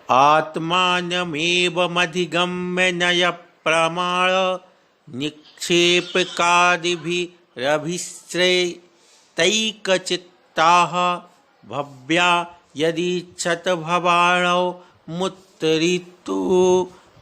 आत्मानमेवमधिगम्य नय प्रमाण निक्षेपकादिभिरभिश्रैतैकचित्ताः भव्या यदीच्छत भवाणौ मुत्तरितु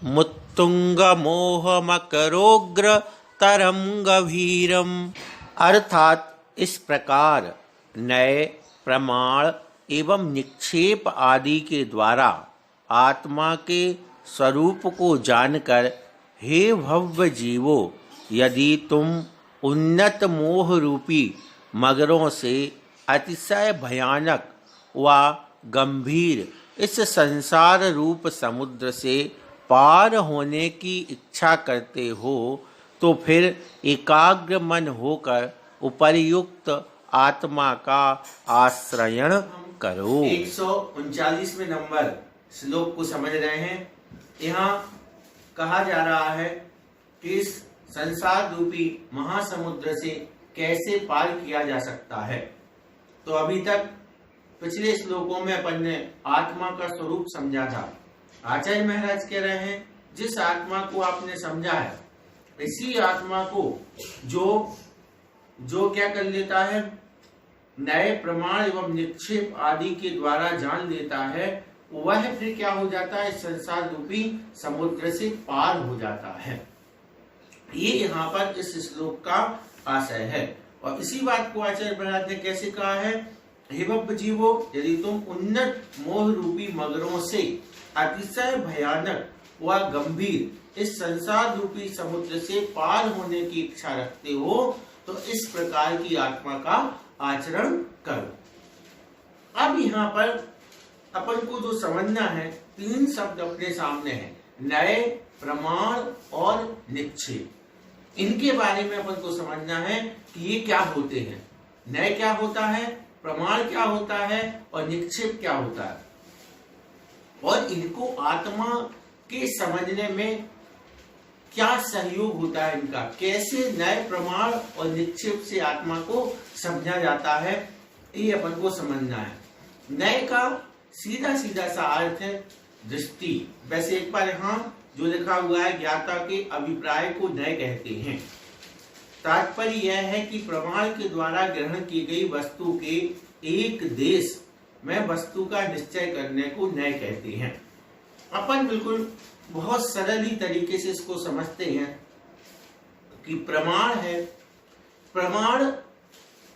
मुत्तुंगमोहमकरोग्र तरम गभीरम। अर्थात इस प्रकार नए प्रमाण एवं निक्षेप आदि के द्वारा आत्मा के स्वरूप को जानकर, हे भव्य जीवो, यदि तुम उन्नत मोह रूपी मगरों से अतिशय भयानक व गंभीर इस संसार रूप समुद्र से पार होने की इच्छा करते हो, तो फिर एकाग्र मन होकर उपर्युक्त आत्मा का आश्रयण करो। 139वें नंबर श्लोक को समझ रहे हैं। यहाँ कहा जा रहा है कि इस संसार रूपी महासमुद्र से कैसे पार किया जा सकता है। तो अभी तक पिछले श्लोकों में अपन ने आत्मा का स्वरूप समझा था। आचार्य महाराज कह रहे हैं, जिस आत्मा को आपने समझा है, इसी आत्मा को जो क्या कर लेता है, नए प्रमाण एवं निक्षेप आदि के द्वारा जान लेता है, वह फिर क्या हो जाता है, संसार रूपी समुद्र से पार हो जाता है। ये यहाँ पर इस श्लोक का आशय है। और इसी बात को आचार्य महाराज ने कैसे कहा है, हे भव्य जीवो, यदि तुम उन्नत मोह रूपी मगरों से अतिशय भयानक व गंभीर इस संसार रूपी समुद्र से पार होने की इच्छा रखते हो, तो इस प्रकार की आत्मा का आचरण करो। अब यहाँ पर अपन को जो समझना है, तीन शब्द अपने सामने हैं, नए, प्रमाण और निक्षेप। इनके बारे में अपन को समझना है कि ये क्या होते हैं। नए क्या होता है, प्रमाण क्या होता है और निक्षेप क्या होता है, और इनको आत्मा के समझने में क्या सहयोग होता है, इनका कैसे नए प्रमाण और निक्षेप से आत्मा को समझा जाता है, ये अपन को समझना है। नए का सीधा सीधा सा अर्थ है दृष्टि। वैसे एक बार यहाँ जो लिखा हुआ है, ज्ञाता के अभिप्राय को नए कहते हैं। तात्पर्य यह है कि प्रमाण के द्वारा ग्रहण की गई वस्तु के एक देश में वस्तु का निश्चय करने को नए कहते हैं। अपन बिल्कुल बहुत सरल ही तरीके से इसको समझते हैं कि प्रमाण है, प्रमाण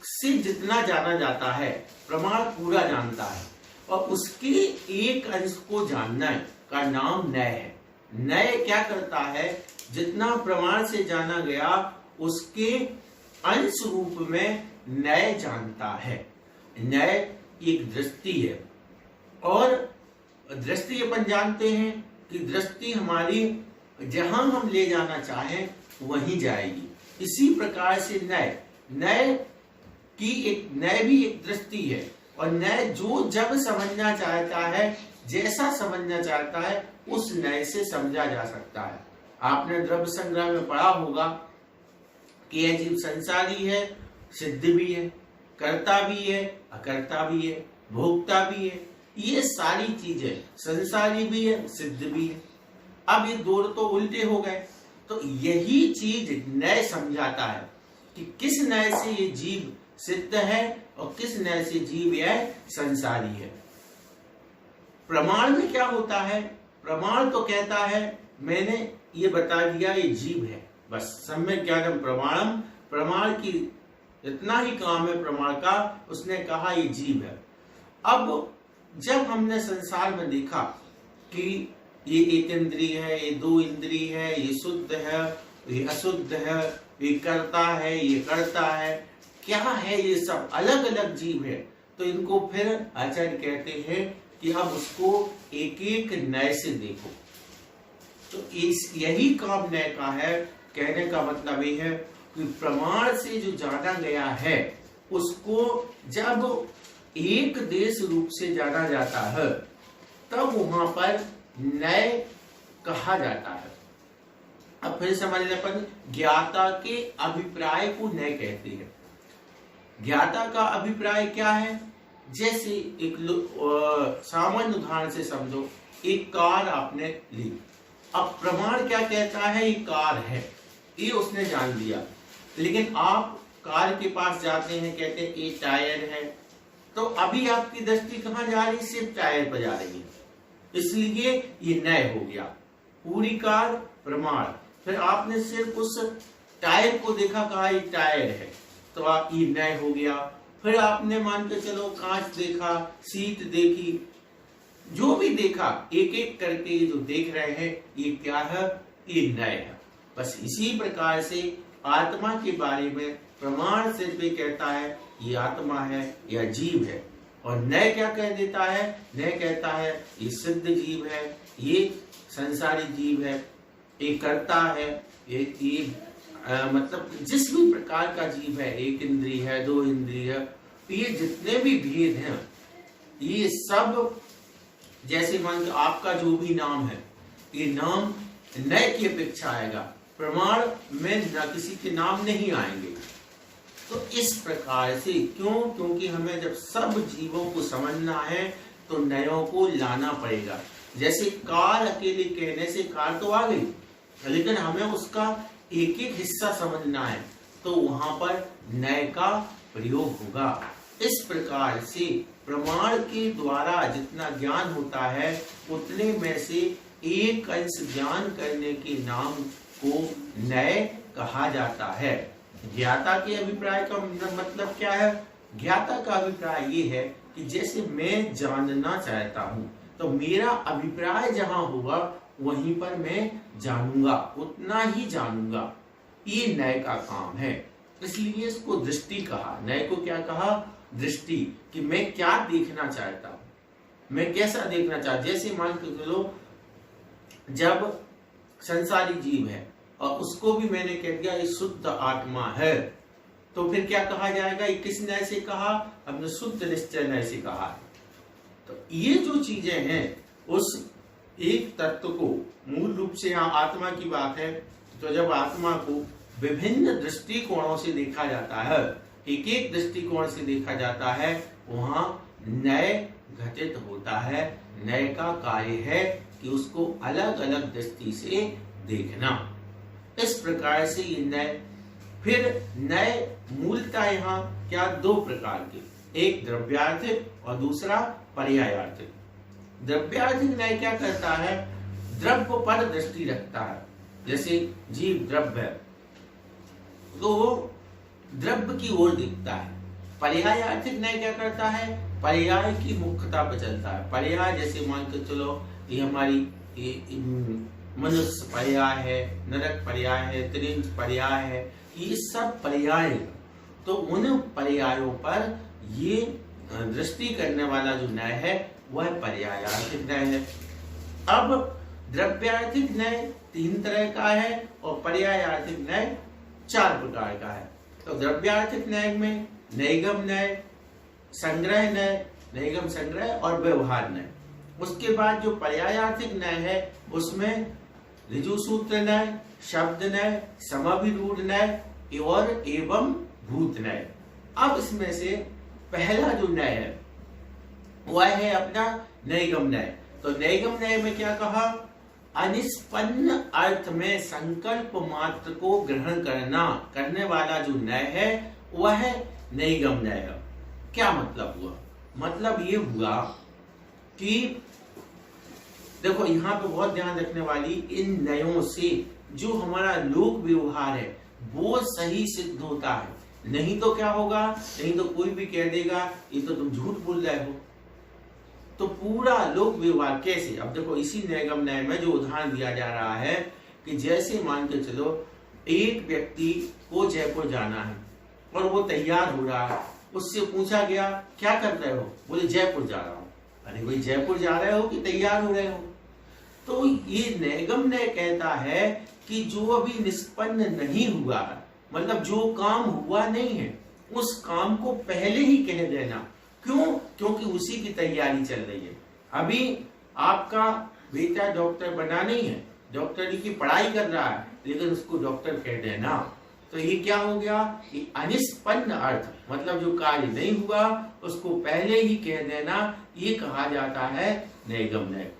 से जितना जाना जाता है, प्रमाण पूरा जानता है, और उसके एक अंश को जानना का नाम नय है। नय क्या करता है, जितना प्रमाण से जाना गया उसके अंश रूप में नय जानता है। नय एक दृष्टि है, और दृष्टि अपन जानते हैं कि दृष्टि हमारी जहां हम ले जाना चाहें वहीं जाएगी। इसी प्रकार से नय भी एक दृष्टि है, और नय जो जब समझना चाहता है, जैसा समझना चाहता है, उस नय से समझा जा सकता है। आपने द्रव्य संग्रह में पढ़ा होगा कि यह जीव संसारी है, सिद्ध भी है, कर्ता भी है, अकर्ता भी है, भोक्ता भी है। ये सारी चीजें संसारी भी है, सिद्ध भी है। अब ये दो तो उल्टे हो गए, तो यही चीज नय समझाता है कि किस नय से ये जीव सिद्ध है और किस नय से जीव यह संसारी है। प्रमाण में क्या होता है, प्रमाण तो कहता है मैंने ये बता दिया ये जीव है, बस सम्यक ज्ञानम प्रमाणम, प्रमाण की इतना ही काम है प्रमाण का, उसने कहा ये जीव है। अब जब हमने संसार में देखा कि ये एक इंद्रिय है, ये दो इंद्रिय है, ये शुद्ध है, ये अशुद्ध है, ये करता है, ये करता है, क्या है, ये सब अलग अलग जीव है, तो इनको फिर आचार्य कहते हैं कि अब उसको एक एक नय से देखो। तो यही काम नय का है। कहने का मतलब ये है कि प्रमाण से जो जाना गया है उसको जब एक देश रूप से जाना जाता है, तब वहां पर नय कहा जाता है। अब फिर समझ लें, अपन ज्ञाता के अभिप्राय को नय कहते हैं। ज्ञाता का अभिप्राय क्या है, जैसे एक सामान्य उदाहरण से समझो एक कार आपने ली, अब प्रमाण क्या कहता है, ये कार है, ये उसने जान लिया। लेकिन आप कार के पास जाते हैं, कहते हैं ये टायर है, तो अभी आपकी दृष्टि कहाँ जा रही, सिर्फ टायर पर जा रही है, इसलिए ये नय हो गया। पूरी कार प्रमाण, फिर आपने सिर्फ उस टायर को देखा, कहा ये टायर है, तो आप ये नय हो गया। फिर आपने मान के चलो कांच देखा, सीट देखी, जो भी देखा एक एक करके ये जो देख रहे हैं ये क्या है, ये नय है। बस इसी प्रकार से आत्मा के बारे में प्रमाण सिर्फ ये कहता है ये आत्मा है या जीव है, और नय क्या कह देता है, नय कहता है ये सिद्ध जीव है, ये संसारी जीव है, ये कर्ता है, ये मतलब जिस भी प्रकार का जीव है, एक इंद्रिय है, दो इंद्रिय है, ये जितने भी भेद हैं ये सब, जैसे मान लो आपका जो भी नाम है, ये नाम नय की अपेक्षा आएगा, प्रमाण में न किसी के नाम नहीं आएंगे। तो इस प्रकार से क्यों, क्योंकि हमें जब सब जीवों को समझना है तो नयों को लाना पड़ेगा। जैसे कार अकेले कहने से कार तो आ गई, लेकिन हमें उसका एक एक हिस्सा समझना है, तो वहां पर नय का प्रयोग होगा। इस प्रकार से प्रमाण के द्वारा जितना ज्ञान होता है उतने में से एक अंश ज्ञान करने के नाम को नय कहा जाता है। ज्ञाता के अभिप्राय का मतलब क्या है, ज्ञाता का अभिप्राय ये है कि जैसे मैं जानना चाहता हूँ तो मेरा अभिप्राय जहां होगा वहीं पर मैं जानूंगा, उतना ही जानूंगा, ये नय का काम है। इसलिए इसको दृष्टि कहा। नय को क्या कहा, दृष्टि, कि मैं क्या देखना चाहता हूं, मैं कैसा देखना चाहता। जैसे मान के चलो जब संसारी जीव है और उसको भी मैंने कह दिया ये शुद्ध आत्मा है, तो फिर क्या कहा जाएगा, ये किस नय से कहा, हमने शुद्ध निश्चय नय से कहा है। तो ये जो चीजें हैं उस एक तत्व को, मूल रूप से यहाँ आत्मा की बात है, तो जब आत्मा को विभिन्न दृष्टिकोणों से देखा जाता है, एक एक दृष्टिकोण से देखा जाता है, वहां नय घटित होता है। नय का कार्य है कि उसको अलग अलग दृष्टि से देखना। इस प्रकार से ये नय, फिर नय मूलतः यहाँ क्या, दो प्रकार के, एक द्रव्यार्थिक और दूसरा पर्यायार्थिक। द्रव्यार्थिक नय क्या करता है, द्रव्य पर दृष्टि रखता है। जैसे जीव द्रव्य है तो वो द्रव्य की ओर दिखता है। पर्यायार्थिक न्याय क्या करता है, पर्याय की मुख्यता पर चलता है। पर्याय जैसे मान के चलो ये हमारी मनुष्य पर्याय है, नरक पर्याय है, त्रिंज पर्याय है, ये सब पर्याय। तो उन पर्यायों पर ये दृष्टि करने वाला जो न्याय है वह पर्यायार्थिक न्याय है। अब द्रव्यार्थिक न्याय 3 तरह का है और पर्यायार्थिक न्याय 4 प्रकार का है। तो द्रव्यार्थिक न्याय में नैगम न्याय, संग्रह न्याय, नैगम संग्रह और व्यवहार न्याय। उसके बाद जो पर्यायार्थिक न्याय है उसमें ऋजु सूत्र न्याय, शब्द न्याय, समाभिरूढ़ न्याय और एवं भूत न्याय। अब इसमें से पहला जो न्याय है वह है अपना नैगम न्याय। तो नैगम न्याय में क्या कहा, अनिष्पन्न अर्थ में संकल्प मात्र को ग्रहण करने वाला जो न्याय है वह नैगम न्याय है। क्या मतलब हुआ, मतलब ये हुआ कि देखो यहाँ पे बहुत ध्यान रखने वाली, इन न्यायों से जो हमारा लोक व्यवहार है वो सही सिद्ध होता है। नहीं तो क्या होगा, नहीं तो कोई भी कह देगा ये तो तुम झूठ बोल रहे हो। तो पूरा लोक व्यवहार कैसे, अब देखो इसी नैगम न्याय में जो उदाहरण दिया जा रहा है कि जैसे मान के चलो एक व्यक्ति को जयपुर जाना है और वो तैयार हो रहा है, उससे पूछा गया क्या कर रहे हो, बोले जयपुर जा रहा हूं। अरे भाई जयपुर जा रहे हो कि तैयार हो रहे हो। तो ये नैगम न्याय कहता है कि जो अभी निष्पन्न नहीं हुआ है, मतलब जो काम हुआ नहीं है, उस काम को पहले ही कह देना। क्यों, क्योंकि उसी की तैयारी चल रही है। अभी आपका बेटा डॉक्टर बना नहीं है, डॉक्टरी की पढ़ाई कर रहा है, लेकिन उसको डॉक्टर कह देना, तो ये क्या हो गया, ये अनिष्पन्न अर्थ, मतलब जो कार्य नहीं हुआ उसको पहले ही कह देना, ये कहा जाता है नैगम न्याय।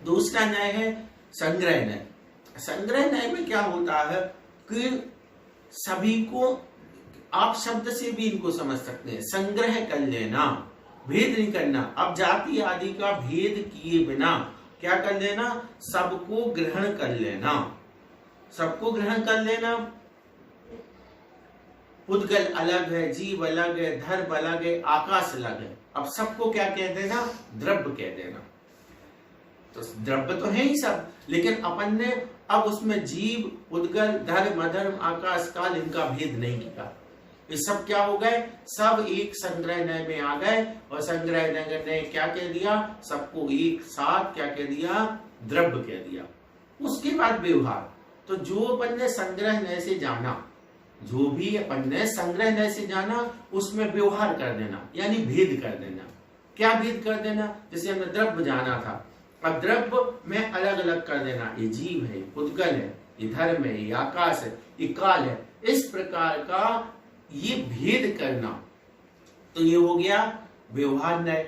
दूसरा न्याय है संग्रह न्याय। संग्रह न्याय में क्या होता है कि सभी को, आप शब्द से भी इनको समझ सकते हैं, संग्रह कर लेना, भेद नहीं करना। अब जाति आदि का भेद किए बिना क्या कर लेना, सबको ग्रहण कर लेना, सबको ग्रहण कर लेना। पुद्गल अलग है, जीव अलग है, धर्म अलग है, आकाश अलग है। अब सबको क्या कह देना, द्रव्य कह देना। तो द्रव्य तो है ही सब, लेकिन अपन ने अब उसमें जीव, पुद्गल, धर्म, अधर्म, आकाश, काल, इनका भेद नहीं किया। ये सब क्या हो गए, सब एक संग्रह न्याय में आ गए, और संग्रह न्याय ने क्या कह दिया, सबको एक साथ क्या कह दिया, द्रव्य कह दिया। उसके बाद व्यवहार, तो जो अपन ने संग्रह न्याय से जाना, जो भी अपन ने संग्रह न्याय से जाना, उसमें व्यवहार कर देना, यानी भेद कर देना। क्या भेद कर देना, जैसे हमने द्रव्य जाना था, अब द्रव्य में अलग अलग कर देना, ये जीव है, पुद्गल है, ये धर्म है, ये आकाश है, ये काल है, इस प्रकार का ये भेद करना। तो ये हो गया व्यवहार न्याय।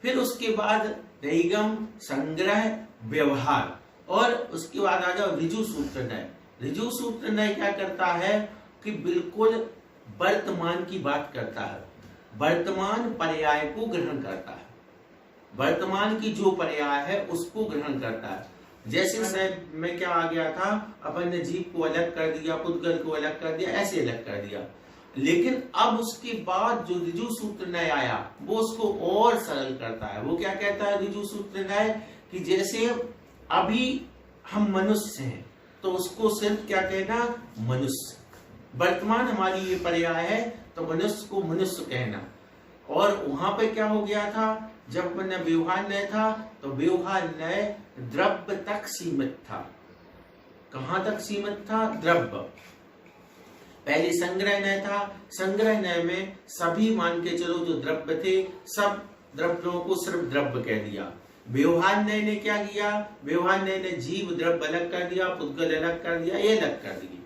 फिर उसके बाद दैगम, संग्रह, व्यवहार, और उसके बाद आ जाओ ऋजु सूत्र न्याय। ऋजु सूत्र न्याय क्या करता है कि बिल्कुल वर्तमान की बात करता है, वर्तमान पर्याय को ग्रहण करता है, वर्तमान की जो पर्याय है उसको ग्रहण करता है। जैसे साहब में क्या आ गया था, अपन ने जीव को अलग कर दिया, पुद्गल को अलग कर दिया, ऐसे अलग कर दिया। लेकिन अब उसके बाद जो ऋजु सूत्र न्याय आया, वो उसको और सरल करता है। वो क्या कहता है ऋजु सूत्र न्याय, कि जैसे अभी हम मनुष्य हैं, तो उसको सिर्फ क्या कहना, मनुष्य। वर्तमान हमारी ये पर्याय है, तो मनुष्य को मनुष्य कहना। और वहां पे क्या हो गया था, जब अपन ने व्यवहार न्याय था, तो व्यवहार न्याय द्रव्य तक सीमित था। कहां तक सीमित था, द्रव्य। पहले संग्रह न्याय था, संग्रह न्याय में सभी मान के चलो जो द्रव्य थे, सब द्रव्यों को सिर्फ द्रव्य कह दिया। व्यवहार न्याय ने क्या किया, व्यवहार न्याय ने जीव द्रव्य अलग कर दिया, पुद्गल अलग कर दिया, ये अलग कर दिए,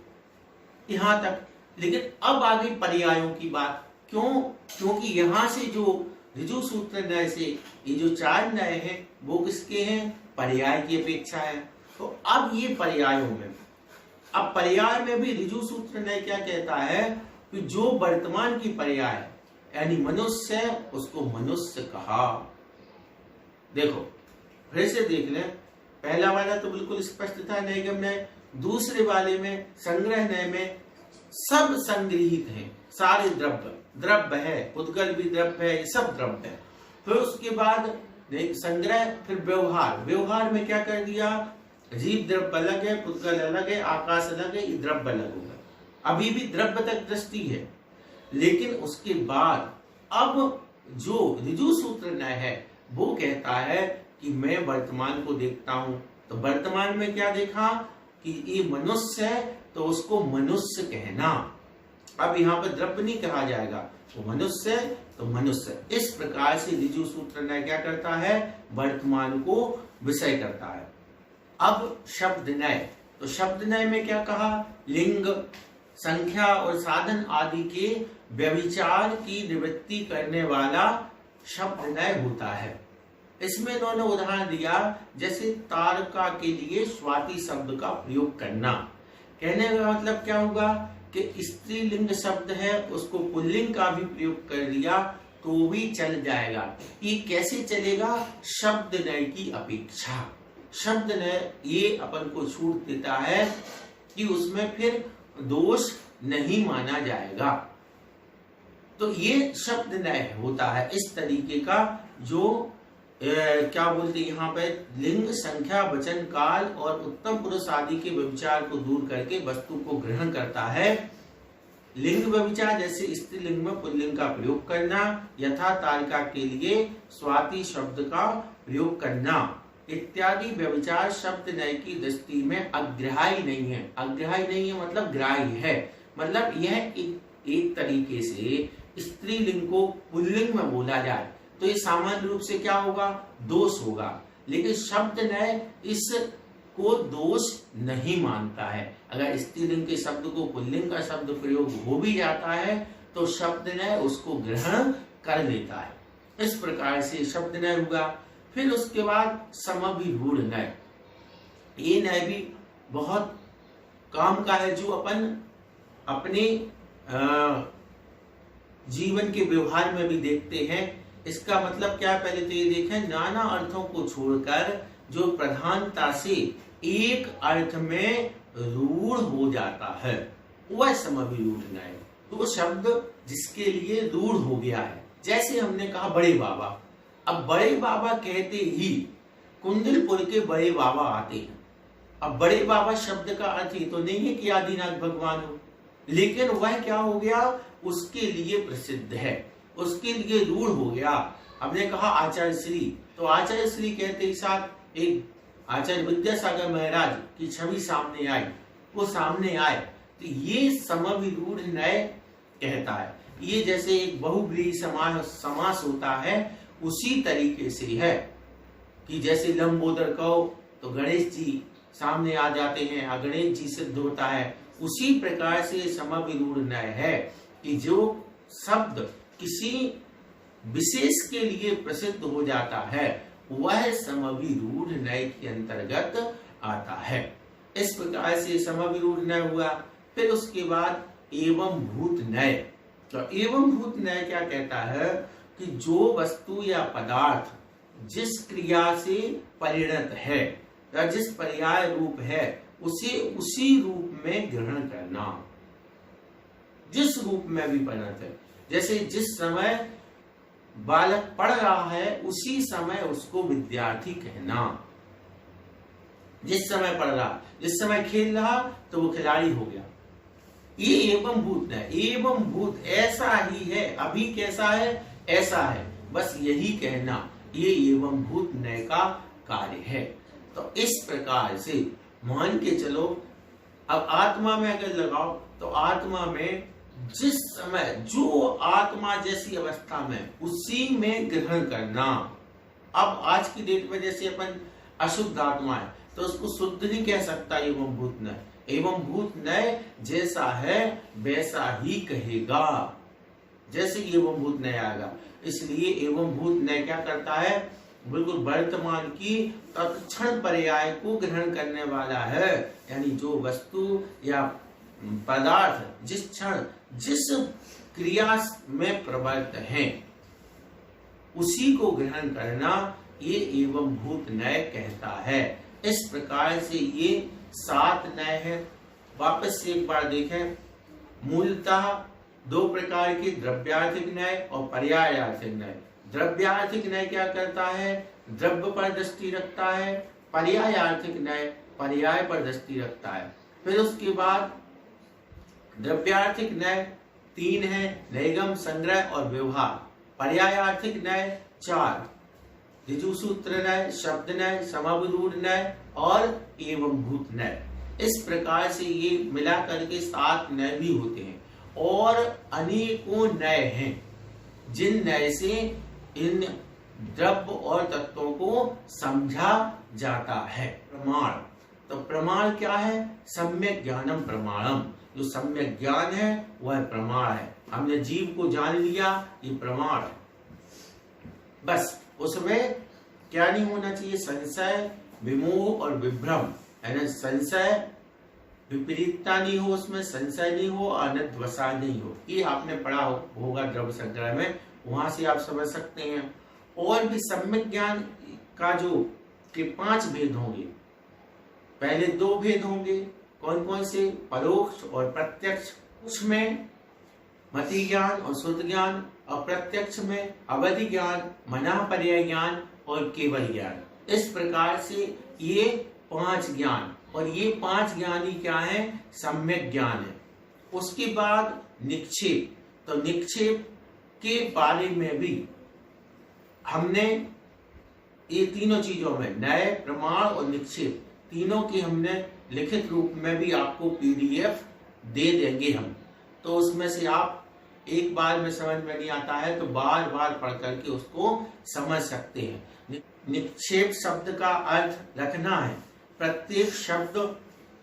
यहां तक। लेकिन अब आ गई पर्यायों की बात। क्यों, क्योंकि यहां से जो ऋजु सूत्र न्याय से ये जो चार न्याय है, वो किसके हैं, पर्याय की अपेक्षा है। तो अब ये पर्यायों में, अब पर्याय में भी ऋजु सूत्र न्याय क्या कहता है कि जो वर्तमान की पर्याय यानी मनुष्य है, उसको मनुष्य कहा। देखो फिर से देख लें, पहला वाला तो बिल्कुल स्पष्ट था नैगम न्याय, दूसरे वाले में संग्रह न्याय में सब संग्रहित हैं, सारे द्रव्य, द्रव्य है, पुद्गल भी द्रव्य है, सब द्रव्य है। फिर उसके बाद संग्रह, फिर व्यवहार, व्यवहार में क्या कर दिया, जीव द्रव्य अलग है, पुद्गल अलग है, आकाश अलग है, ये द्रव्य अलग होगा। अभी भी द्रव्य तक दृष्टि है, लेकिन उसके बाद अब जो ऋजु सूत्र न्याय है, वो कहता है कि मैं वर्तमान को देखता हूं, तो वर्तमान में क्या देखा कि ये मनुष्य है, तो उसको मनुष्य कहना। अब यहाँ पे द्रव्य नहीं कहा जाएगा, वो मनुष्य है तो मनुष्य। इस प्रकार से ऋजु सूत्र न्याय क्या करता है, वर्तमान को विषय करता है। अब शब्द न्याय, तो शब्द न्याय में क्या कहा, लिंग, संख्या और साधन आदि के व्यभिचार की निवृत्ति करने वाला शब्द न्याय होता है। इसमें इन्होंने उदाहरण दिया, जैसे तारका के लिए स्वाति शब्द का प्रयोग करना। कहने का मतलब क्या होगा कि स्त्रीलिंग शब्द है, उसको पुल्लिंग का भी प्रयोग कर दिया तो भी चल जाएगा। ये कैसे चलेगा, शब्द न्याय की अपेक्षा। शब्द न्याय ये अपन को छूट देता है कि उसमें फिर दोष नहीं माना जाएगा। तो ये शब्द न्याय होता है इस तरीके का, जो क्या बोलते यहाँ पे, लिंग, संख्या, वचन, काल और उत्तम पुरुष आदि के व्यभिचार को दूर करके वस्तु को ग्रहण करता है। लिंग व्यभिचार, जैसे स्त्रीलिंग में पुल्लिंग का प्रयोग करना, यथा तारिका के लिए स्वाति शब्द का प्रयोग करना इत्यादि व्यभिचार शब्द न्याय की दृष्टि में अग्राह्य नहीं है। अग्राह्य नहीं है मतलब ग्राह्य है, मतलब यह एक तरीके से स्त्रीलिंग को पुल्लिंग में बोला जाए तो ये सामान्य रूप से क्या होगा, दोष होगा। लेकिन शब्द न्याय इसको दोष नहीं मानता है। अगर स्त्रीलिंग के शब्द को पुल्लिंग का शब्द प्रयोग हो भी जाता है तो शब्द न्याय उसको ग्रहण कर लेता है। इस प्रकार से शब्द न्याय होगा। फिर उसके बाद समभिरूढ़ नय। ये नय भी बहुत काम का है, जो अपन अपने जीवन के व्यवहार में भी देखते हैं। इसका मतलब क्या है, पहले तो ये देखें, नाना अर्थों को छोड़कर जो प्रधानता से एक अर्थ में रूढ़ हो जाता है वह समभिरूढ़ नय। तो शब्द जिसके लिए रूढ़ हो गया है, जैसे हमने कहा बड़े बाबा। अब बड़े बाबा कहते ही कुंडलपुर के बड़े बाबा आते हैं। अब बड़े बाबा शब्द का अर्थ ये तो नहीं है कि आदिनाथ भगवान हो, लेकिन वह क्या हो गया, उसके लिए प्रसिद्ध है, उसके लिए रूढ़ हो गया। हमने कहा आचार्य श्री, तो आचार्य श्री कहते ही साथ एक आचार्य विद्यासागर महाराज की छवि सामने आई, वो सामने आए, तो ये समभिरूढ़ नय कहता है। ये जैसे एक बहुव्रीहि समास होता है, उसी तरीके से है कि जैसे लंबोदर कहो तो गणेश जी सामने आ जाते हैं, गणेश जी सिद्ध होता है। उसी प्रकार से समभिरूढ़ नय है कि जो शब्द किसी विशेष के लिए प्रसिद्ध हो जाता है वह समभिरूढ़ नय के अंतर्गत आता है। इस प्रकार से समभिरूढ़ नय हुआ। फिर उसके बाद एवं भूत नय। तो एवं भूत नय क्या कहता है कि जो वस्तु या पदार्थ जिस क्रिया से परिणत है या जिस पर्याय रूप है उसे उसी रूप में ग्रहण करना, जिस रूप में भी परिणत है। जैसे जिस समय बालक पढ़ रहा है उसी समय उसको विद्यार्थी कहना, जिस समय पढ़ रहा, जिस समय खेल रहा तो वो खिलाड़ी हो गया। ये एवं भूत है। एवं भूत ऐसा ही है, अभी कैसा है ऐसा है, बस यही कहना ये एवं भूत नय का कार्य है। तो इस प्रकार से मान के चलो, अब आत्मा में अगर लगाओ तो आत्मा में जिस समय जो आत्मा जैसी अवस्था में उसी में ग्रहण करना। अब आज की डेट में जैसे अपन अशुद्ध आत्मा है तो उसको शुद्ध नहीं कह सकता एवं भूत नय। एवं भूत नय जैसा है वैसा ही कहेगा, जैसे एवं भूत नय आएगा। इसलिए एवं भूत नय क्या करता है, बिल्कुल वर्तमान की तत्क्षण पर्याय को ग्रहण करने वाला है। यानी जो वस्तु या पदार्थ जिस क्षण जिस क्रिया में प्रवृत्त है उसी को ग्रहण करना, ये एवं भूत नय कहता है। इस प्रकार से ये 7 नय है। वापस से एक बार देखें, मूलतः 2 प्रकार के द्रव्यार्थिक नय और पर्यायार्थिक नय। द्रव्यार्थिक नय क्या करता है, द्रव्य पर दृष्टि रखता है। पर्यायार्थिक नय पर्याय पर दृष्टि रखता है। फिर उसके बाद द्रव्यार्थिक नय 3 है, नैगम, संग्रह और व्यवहार। पर्यायार्थिक नय 4, ऋजुसूत्र नय, शब्द नय, समभिरूढ़ नय और एवं भूत नय। इस प्रकार से ये मिला करके 7 नय भी होते हैं। और अनेकों नय हैं जिन नय से इन द्रव्य और तत्वों को समझा जाता है। प्रमाण, तो प्रमाण क्या है, सम्यक ज्ञानम प्रमाणम। जो सम्यक ज्ञान है वह प्रमाण है। हमने जीव को जान लिया, ये प्रमाण है। बस उसमें क्या नहीं होना चाहिए, संशय, विमोह और विभ्रम। यानी संशय, विपरीतता नहीं हो, उसमें संशय नहीं हो, अनद्वसा नहीं हो। ये आपने पढ़ा होगा द्रव्य संग्रह में, वहां से आप समझ सकते हैं। और भी सम्यक ज्ञान का जो के 5 भेद होंगे। पहले 2 भेद होंगे, कौन कौन से, परोक्ष और प्रत्यक्ष। उसमें मति ज्ञान और श्रुत ज्ञान, और प्रत्यक्ष में अवधि ज्ञान, मना पर्याय ज्ञान और केवल ज्ञान। इस प्रकार से ये 5 ज्ञान, और ये 5 ज्ञान ही क्या है, सम्यक ज्ञान है। उसके बाद निक्षेप, तो निक्षेप के बारे में भी हमने ये तीनों चीजों में, नय, प्रमाण और निक्षेप, तीनों की हमने लिखित रूप में भी आपको PDF दे देंगे हम। तो उसमें से आप एक बार में समझ में नहीं आता है तो बार बार पढ़ करके उसको समझ सकते हैं। निक्षेप शब्द का अर्थ रखना है। प्रत्येक शब्द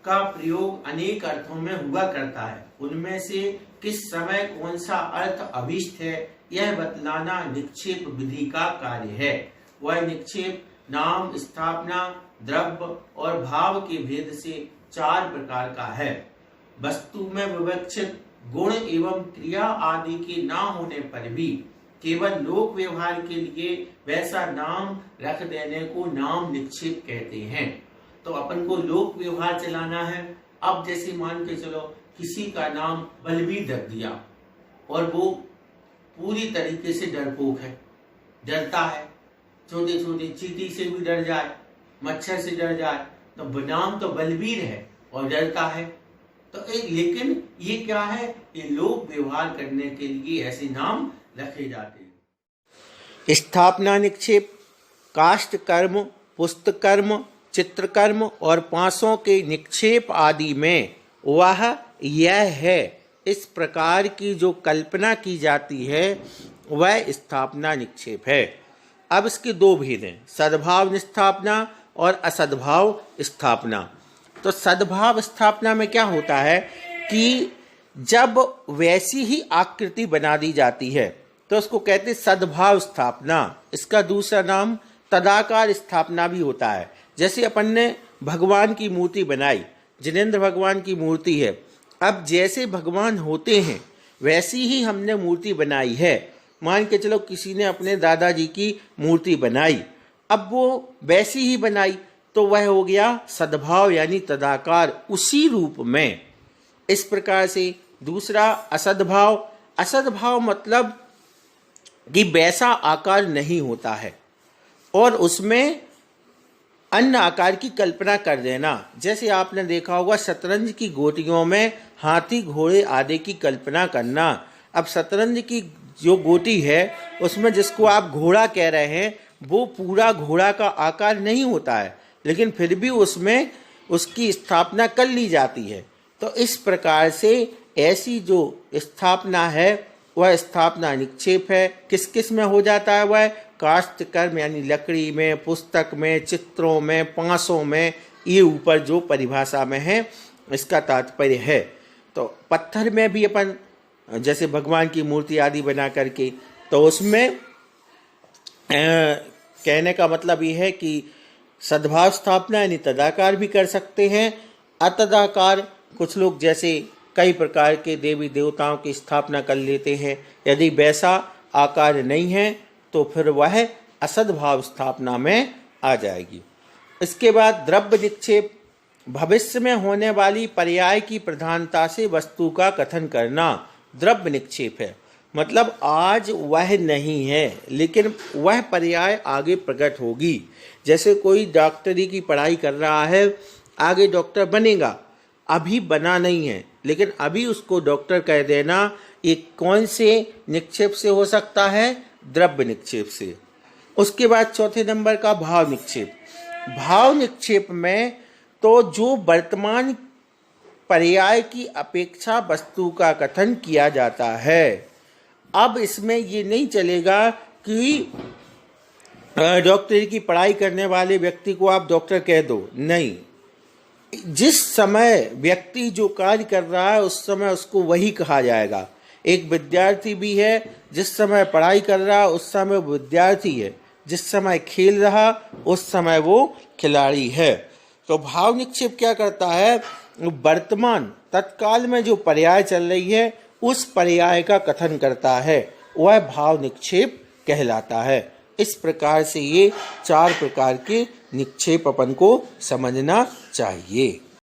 का प्रयोग अनेक अर्थों में हुआ करता है, उनमें से किस समय कौन सा अर्थ अभीष्ट है यह बतलाना निक्षेप विधि का कार्य है। वह निक्षेप नाम, स्थापना, द्रव्य और भाव के भेद से 4 प्रकार का है। वस्तु में विवक्षित गुण एवं क्रिया आदि के ना होने पर भी केवल लोक व्यवहार के लिए वैसा नाम रख देने को नाम निक्षेप कहते हैं। तो अपन को लोक व्यवहार चलाना है। अब जैसे मान के चलो किसी का नाम बलबीर रख दिया और वो पूरी तरीके से डरपोक है, डरता है, छोटे छोटे चींटी से भी डर जाए, मच्छर से डर जाए, तो नाम तो बलबीर है और डरता है। तो लेकिन ये क्या है, ये लोक व्यवहार करने के लिए ऐसे नाम रखे जाते हैं। स्थापना निक्षेप काष्ठ कर्म, पुस्तक कर्म, चित्रकर्म और पासों के निक्षेप आदि में वह यह है इस प्रकार की जो कल्पना की जाती है वह स्थापना निक्षेप है। अब इसके 2 भेद हैं, सद्भाव स्थापना और असद्भाव स्थापना। तो सद्भाव स्थापना में क्या होता है कि जब वैसी ही आकृति बना दी जाती है तो उसको कहते हैं सद्भाव स्थापना। इसका दूसरा नाम तदाकार स्थापना भी होता है। जैसे अपन ने भगवान की मूर्ति बनाई, जिनेंद्र भगवान की मूर्ति है, अब जैसे भगवान होते हैं वैसी ही हमने मूर्ति बनाई है। मान के चलो किसी ने अपने दादाजी की मूर्ति बनाई, अब वो वैसी ही बनाई, तो वह हो गया सद्भाव यानी तदाकार, उसी रूप में। इस प्रकार से दूसरा असद्भाव। असद्भाव मतलब कि वैसा आकार नहीं होता है और उसमें अन्य आकार की कल्पना कर देना। जैसे आपने देखा होगा शतरंज की गोटियों में हाथी, घोड़े आदि की कल्पना करना। अब शतरंज की जो गोटी है उसमें जिसको आप घोड़ा कह रहे हैं वो पूरा घोड़ा का आकार नहीं होता है, लेकिन फिर भी उसमें उसकी स्थापना कर ली जाती है। तो इस प्रकार से ऐसी जो स्थापना है वह स्थापना निक्षेप है। किस किस में हो जाता है वह? काष्ठ कर्म यानी लकड़ी में, पुस्तक में, चित्रों में, पासों में, ये ऊपर जो परिभाषा में है इसका तात्पर्य है। तो पत्थर में भी अपन जैसे भगवान की मूर्ति आदि बना करके, तो उसमें कहने का मतलब ये है कि सद्भाव स्थापना यानी तदाकार भी कर सकते हैं। अतदाकार कुछ लोग जैसे कई प्रकार के देवी देवताओं की स्थापना कर लेते हैं, यदि वैसा आकार नहीं है तो फिर वह असद्भाव स्थापना में आ जाएगी। इसके बाद द्रव्य निक्षेप, भविष्य में होने वाली पर्याय की प्रधानता से वस्तु का कथन करना द्रव्य निक्षेप है। मतलब आज वह नहीं है लेकिन वह पर्याय आगे प्रकट होगी। जैसे कोई डॉक्टरी की पढ़ाई कर रहा है, आगे डॉक्टर बनेगा, अभी बना नहीं है, लेकिन अभी उसको डॉक्टर कह देना, ये कौन से निक्षेप से हो सकता है? द्रव्य निक्षेप से। उसके बाद चौथे नंबर का भाव निक्षेप। भाव निक्षेप में तो जो वर्तमान पर्याय की अपेक्षा वस्तु का कथन किया जाता है। अब इसमें ये नहीं चलेगा कि डॉक्टरी की पढ़ाई करने वाले व्यक्ति को आप डॉक्टर कह दो, नहीं। जिस समय व्यक्ति जो कार्य कर रहा है उस समय उसको वही कहा जाएगा। एक विद्यार्थी भी है, जिस समय पढ़ाई कर रहा है उस समय वो विद्यार्थी है, जिस समय खेल रहा उस समय वो खिलाड़ी है। तो भाव निक्षेप क्या करता है? वर्तमान तत्काल में जो पर्याय चल रही है उस पर्याय का कथन करता है, वह भाव निक्षेप कहलाता है। इस प्रकार से ये 4 प्रकार के निक्षेप अपन को समझना चाहिए।